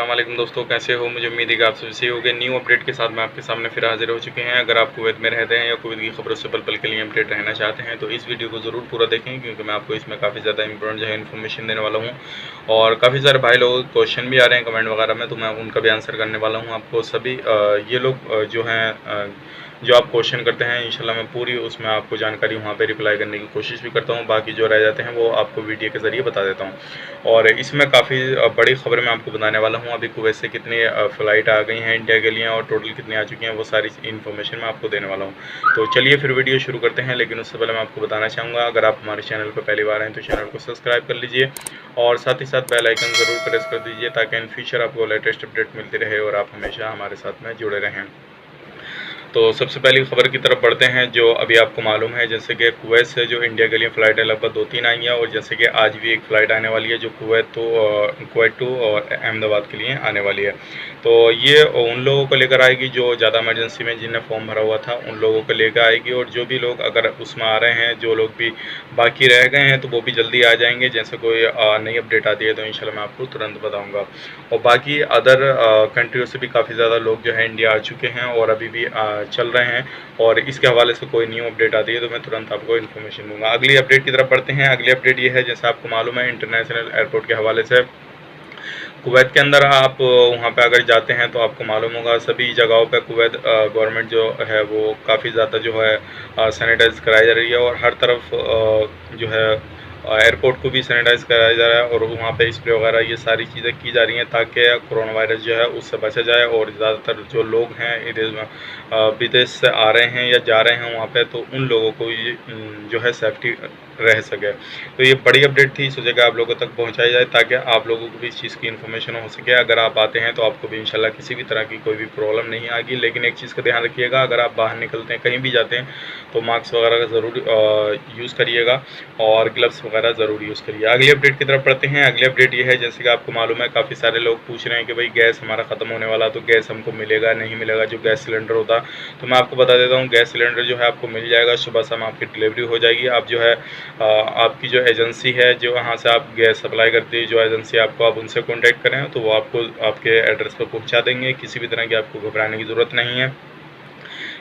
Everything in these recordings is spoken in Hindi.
अस्सलाम वालेकुम दोस्तों, कैसे हो? मुझे उम्मीद है कि आप सभी सही होंगे। न्यू अपडेट के साथ मैं आपके सामने फिर हाजिर हो चुके हैं। अगर आप कुवैत में रहते हैं या कुवैत की खबरों से पल पल के लिए अपडेट रहना चाहते हैं तो इस वीडियो को ज़रूर पूरा देखें, क्योंकि मैं आपको इसमें काफ़ी ज़्यादा इंपॉर्टेंट जो है इन्फॉर्मेशन देने वाला हूँ। और काफ़ी सारे भाई लोगों के क्वेश्चन भी आ रहे हैं कमेंट वगैरह में, तो मैं उनका भी आंसर करने वाला हूँ। आपको सभी ये लोग जो हैं जो आप क्वेश्चन करते हैं, इंशाल्लाह मैं पूरी उसमें आपको जानकारी वहाँ पे रिप्लाई करने की कोशिश भी करता हूँ। बाकी जो रह जाते हैं वो आपको वीडियो के ज़रिए बता देता हूँ। और इसमें काफ़ी बड़ी खबर मैं आपको बताने वाला हूँ। अभी कुवैत से कितनी फ़्लाइट आ गई हैं इंडिया के लिए और टोटल कितनी आ चुकी हैं, वो सारी इन्फॉर्मेशन मैं आपको देने वाला हूँ। तो चलिए फिर वीडियो शुरू करते हैं। लेकिन उससे पहले मैं आपको बताना चाहूँगा, अगर आप हमारे चैनल पर पहली बार हैं तो चैनल को सब्सक्राइब कर लीजिए और साथ ही साथ बेल आइकन ज़रूर प्रेस कर दीजिए, ताकि इन फ्यूचर आपको लेटेस्ट अपडेट मिलती रहे और आप हमेशा हमारे साथ में जुड़े रहें। तो सबसे पहली खबर की तरफ बढ़ते हैं। जो अभी आपको मालूम है, जैसे कि कुवैत से जो इंडिया के लिए फ़्लाइटें लगभग 2-3 आई हैं, और जैसे कि आज भी एक फ़्लाइट आने वाली है जो कुवैत टू और अहमदाबाद के लिए आने वाली है। तो ये उन लोगों को लेकर आएगी जो ज़्यादा इमरजेंसी में जिन्हें फॉर्म भरा हुआ था, उन लोगों को लेकर आएगी। और जो भी लोग अगर उसमें आ रहे हैं, जो लोग भी बाकी रह गए हैं, तो वो भी जल्दी आ जाएंगे। जैसे कोई नई अपडेट आती है तो इंशाल्लाह मैं आपको तुरंत बताऊँगा। और बाकी अदर कंट्रियों से भी काफ़ी ज़्यादा लोग जो है इंडिया आ चुके हैं और अभी भी चल रहे हैं। और इसके हवाले से कोई न्यू अपडेट आती है तो मैं तुरंत आपको इन्फॉर्मेशन दूंगा। अगली अपडेट की तरफ बढ़ते हैं। अगली अपडेट ये है, जैसे आपको मालूम है, इंटरनेशनल एयरपोर्ट के हवाले से कुवैत के अंदर आप वहाँ पे अगर जाते हैं तो आपको मालूम होगा, सभी जगहों पे कुवैत गवर्नमेंट जो है वो काफ़ी ज़्यादा जो है सैनिटाइज कराई जा रही है। और हर तरफ जो है एयरपोर्ट को भी सैनिटाइज़ कराया जा रहा है और वहाँ पे स्प्रे वगैरह ये सारी चीज़ें की जा रही हैं, ताकि कोरोना वायरस जो है उससे बचा जाए। और ज़्यादातर जो लोग हैं विदेश से आ रहे हैं या जा रहे हैं वहाँ पे, तो उन लोगों को ये जो है सेफ्टी रह सके। तो ये बड़ी अपडेट थी, सोचा कि आप लोगों तक पहुँचाई जाए ताकि आप लोगों को भी इस चीज़ की इन्फॉर्मेशन हो सके। अगर आप आते हैं तो आपको भी इंशाल्लाह किसी भी तरह की कोई भी प्रॉब्लम नहीं आएगी। लेकिन एक चीज़ का ध्यान रखिएगा, अगर आप बाहर निकलते हैं, कहीं भी जाते हैं, तो मास्क वगैरह का ज़रूर यूज़ करिएगा और ग्लव्स वगैरह ज़रूर यूज़ करिए। अगली अपडेट की तरफ बढ़ते हैं। अगली अपडेट ये है, जैसे कि आपको मालूम है, काफ़ी सारे लोग पूछ रहे हैं कि भाई गैस हमारा ख़त्म होने वाला, तो गैस हमको मिलेगा नहीं मिलेगा, जो गैस सिलेंडर होता। तो मैं आपको बता देता हूँ, गैस सिलेंडर जो है आपको मिल जाएगा, सुबह शाम आपकी डिलीवरी हो जाएगी। आप जो है आपकी जो एजेंसी है, जो वहाँ से आप गैस सप्लाई करती है, जो एजेंसी आपको, आप उनसे कॉन्टैक्ट करें तो वो आपको आपके एड्रेस पर पहुँचा देंगे। किसी भी तरह की आपको घबराने की ज़रूरत नहीं है,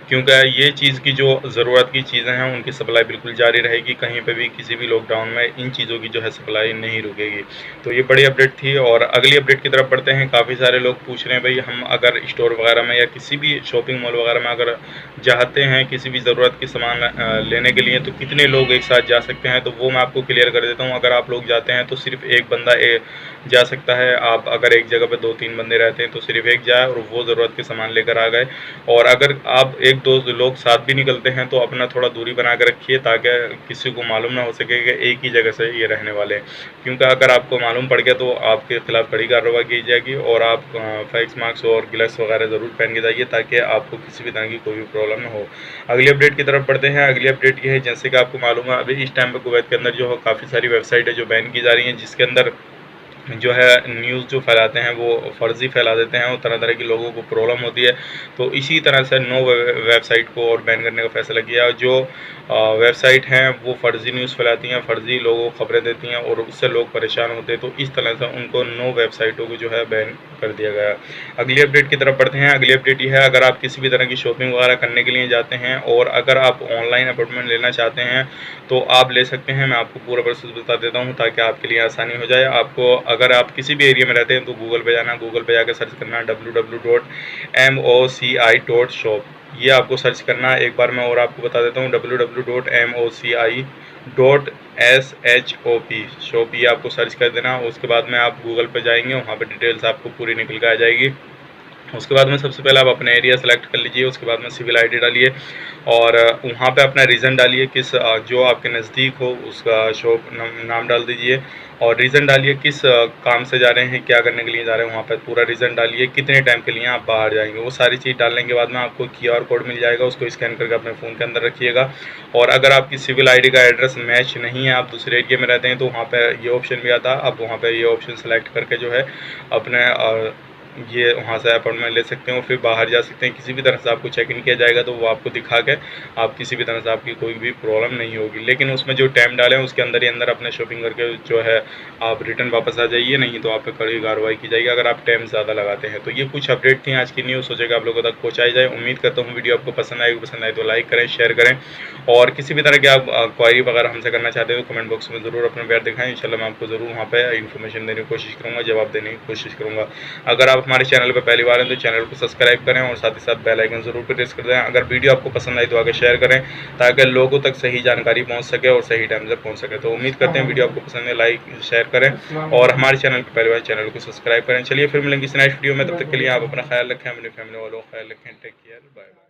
क्योंकि ये चीज़ की जो ज़रूरत की चीज़ें हैं उनकी सप्लाई बिल्कुल जारी रहेगी। कहीं पे भी किसी भी लॉकडाउन में इन चीज़ों की जो है सप्लाई नहीं रुकेगी। तो ये बड़ी अपडेट थी। और अगली अपडेट की तरफ बढ़ते हैं। काफ़ी सारे लोग पूछ रहे हैं, भाई हम अगर स्टोर वगैरह में या किसी भी शॉपिंग मॉल वगैरह में अगर जाते हैं किसी भी ज़रूरत की सामान लेने के लिए, तो कितने लोग एक साथ जा सकते हैं? तो वो मैं आपको क्लियर कर देता हूँ। अगर आप लोग जाते हैं तो सिर्फ एक बंदा जा सकता है। आप अगर एक जगह पे 2-3 बंदे रहते हैं तो सिर्फ एक जाए और वो ज़रूरत के सामान लेकर आ गए। और अगर आप एक दो लोग साथ भी निकलते हैं तो अपना थोड़ा दूरी बना कर रखिए, ताकि किसी को मालूम ना हो सके कि एक ही जगह से ये रहने वाले हैं। क्योंकि अगर आपको मालूम पड़ गया तो आपके खिलाफ कड़ी कार्रवाई की जाएगी। और आप फेस मास्क और ग्लव्स वगैरह ज़रूर पहन के जाइए, ताकि आपको किसी भी तरह की कोई भी प्रॉब्लम ना हो। अगली अपडेट की तरफ बढ़ते हैं। अगली अपडेट ये है, जैसे कि आपको मालूम है, अभी इस टाइम पर कुवैत के अंदर जो है काफ़ी सारी वेबसाइट है जो बैन की जा रही हैं, जिसके अंदर जो है न्यूज़ जो फैलाते हैं वो फ़र्ज़ी फैला देते हैं और तरह तरह के लोगों को प्रॉब्लम होती है। तो इसी तरह से वेबसाइट को और बैन करने का फ़ैसला किया। और जो वेबसाइट हैं वो फ़र्ज़ी न्यूज़ फैलाती हैं, फ़र्ज़ी लोगों को खबरें देती हैं और उससे लोग परेशान होते हैं। तो इस तरह से उनको वेबसाइटों को जो है बैन कर दिया गया। अगली अपडेट की तरफ बढ़ते हैं। अगली अपडेट ये है, अगर आप किसी भी तरह की शॉपिंग वगैरह करने के लिए जाते हैं और अगर आप ऑनलाइन अपॉइंटमेंट लेना चाहते हैं तो आप ले सकते हैं। मैं आपको पूरा प्रोसेस बता देता हूँ ताकि आपके लिए आसानी हो जाए। आपको अगर आप किसी भी एरिया में रहते हैं तो गूगल पे जाना, गूगल पे जाकर सर्च करना www.moci.shop। ये आपको सर्च करना। एक बार मैं और आपको बता देता हूँ, www.moci.shop शॉप, ये आपको सर्च कर देना। उसके बाद में आप गूगल पे जाएंगे, वहाँ पे डिटेल्स आपको पूरी निकल के आ जाएगी। उसके बाद में सबसे पहले आप अपना एरिया सेलेक्ट कर लीजिए। उसके बाद में सिविल आईडी डालिए और वहाँ पे अपना रीज़न डालिए, किस जो आपके नज़दीक हो उसका शॉप नाम डाल दीजिए। और रीज़न डालिए, किस काम से जा रहे हैं, क्या करने के लिए जा रहे हैं, वहाँ पर पूरा रीज़न डालिए, कितने टाइम के लिए आप बाहर जाएंगे। वो सारी चीज़ डालने के बाद में आपको QR कोड मिल जाएगा, उसको स्कैन करके अपने फ़ोन के अंदर रखिएगा। और अगर आपकी सिविल आईडी का एड्रेस मैच नहीं है, आप दूसरे एरिया में रहते हैं, तो वहाँ पर ये ऑप्शन भी आता है। आप वहाँ पर ये ऑप्शन सेलेक्ट करके जो है अपने ये वहाँ से अपॉइंटमेंट ले सकते हैं और फिर बाहर जा सकते हैं। किसी भी तरह से आपको चेक इन किया जाएगा तो वो आपको दिखा के आप किसी भी तरह से आपकी कोई भी प्रॉब्लम नहीं होगी। लेकिन उसमें जो टाइम डालें उसके अंदर ही अंदर अपने शॉपिंग करके जो है आप रिटर्न वापस आ जाइए, नहीं तो आप पे कड़ी कार्रवाई की जाएगी अगर आप टाइम ज़्यादा लगाते हैं। तो ये कुछ अपडेट थी आज की न्यूज़, सोचेगा आप लोगों तक पहुँचाई जाए। उम्मीद करता हूँ वीडियो आपको पसंद आए तो लाइक करें, शेयर करें और किसी भी तरह की आप क्वारी वगैरह हमसे करना चाहते हो तो कमेंट बॉक्स में ज़रूर अपना प्यार दिखाएं। इंशाल्लाह मैं आपको ज़रूर वहाँ पे इन्फॉर्मेशन देने की कोशिश करूँगा, जवाब देने की कोशिश करूँगा। अगर आप हमारे चैनल पर पहली बार हैं तो चैनल को सब्सक्राइब करें और साथ ही साथ बेल आइकन ज़रूर प्रेस कर दें। अगर वीडियो आपको पसंद आई तो आगे शेयर करें ताकि लोगों तक सही जानकारी पहुँच सके और सही टाइम से पहुँच सके। तो उम्मीद करते हैं वीडियो आपको पसंद है, लाइक शेयर करें और हमारे चैनल पर पहली बार चैनल को सब्सक्राइब करें। चलिए फिर मिलेंगे इस नेक्स्ट वीडियो में, तब तक के लिए आप अपना ख्याल रखें, अपनी फैमिली वालों का ख्याल रखें। Take care, bye bye.